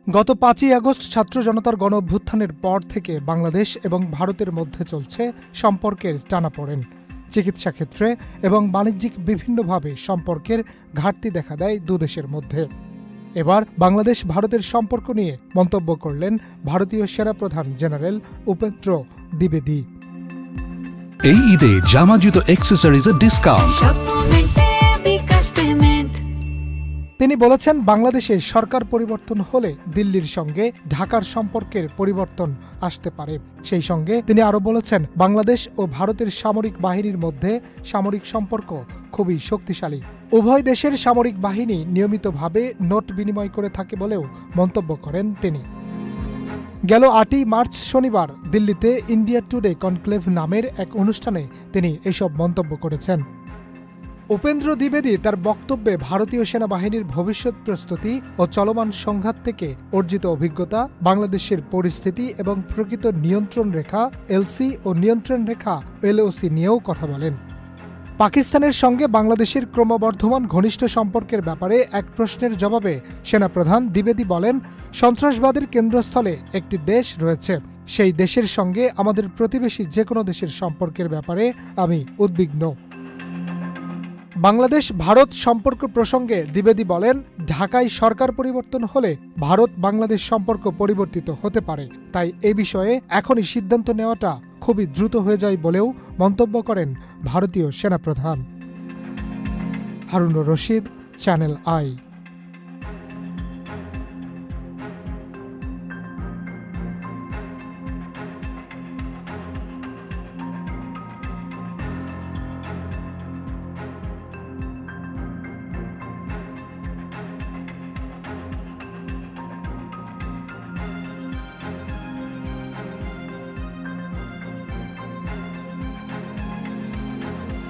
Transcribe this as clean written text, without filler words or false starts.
গত ৫ই আগস্ট ছাত্র জনতার গণ-অভ্যুত্থানের পর থেকে বাংলাদেশ এবং ভারতের মধ্যে চলছে সম্পর্কের টানাপোড়েন। চিকিৎসা ক্ষেত্রে এবং বাণিজ্যিক বিভিন্নভাবে সম্পর্কের ঘাটতি দেখা দেয় দুদেশের মধ্যে। এবার বাংলাদেশ ভারতের সম্পর্ক নিয়ে মন্তব্য করলেন ভারতীয় সেনাপ্রধান জেনারেল উপেন্দ্র দ্বিবেদী। এই ঈদে জামা জুতো অ্যাক্সেসরিজের ডিসকাউন্ট। তিনি বলেছেন, বাংলাদেশে সরকার পরিবর্তন হলে দিল্লির সঙ্গে ঢাকার সম্পর্কের পরিবর্তন আসতে পারে। সেই সঙ্গে তিনি আরও বলেছেন, বাংলাদেশ ও ভারতের সামরিক বাহিনীর মধ্যে সামরিক সম্পর্ক খুবই শক্তিশালী। উভয় দেশের সামরিক বাহিনী নিয়মিতভাবে নোট বিনিময় করে থাকে বলেও মন্তব্য করেন তিনি। গেল ৮ই মার্চ শনিবার দিল্লিতে ইন্ডিয়া টুডে কনক্লেভ নামের এক অনুষ্ঠানে তিনি এসব মন্তব্য করেছেন। উপেন্দ্র দ্বিবেদী তার বক্তব্যে ভারতীয় সেনাবাহিনীর ভবিষ্যৎ প্রস্তুতি ও চলমান সংঘাত থেকে অর্জিত অভিজ্ঞতা, বাংলাদেশের পরিস্থিতি এবং প্রকৃত নিয়ন্ত্রণ রেখা এলসি ও নিয়ন্ত্রণ রেখা এলওসি নিয়েও কথা বলেন। পাকিস্তানের সঙ্গে বাংলাদেশের ক্রমবর্ধমান ঘনিষ্ঠ সম্পর্কের ব্যাপারে এক প্রশ্নের জবাবে সেনাপ্রধান দ্বিবেদী বলেন, সন্ত্রাসবাদের কেন্দ্রস্থলে একটি দেশ রয়েছে। সেই দেশের সঙ্গে আমাদের প্রতিবেশী যে কোনো দেশের সম্পর্কের ব্যাপারে আমি উদ্বিগ্ন। বাংলাদেশ ভারত সম্পর্ক প্রসঙ্গে দ্বিবেদী বলেন, ঢাকায় সরকার পরিবর্তন হলে ভারত বাংলাদেশ সম্পর্ক পরিবর্তিত হতে পারে। তাই এ বিষয়ে এখনই সিদ্ধান্ত নেওয়াটা খুবই দ্রুত হয়ে যায় বলেও মন্তব্য করেন ভারতীয় সেনাপ্রধান। Harunur Rashid, channel I.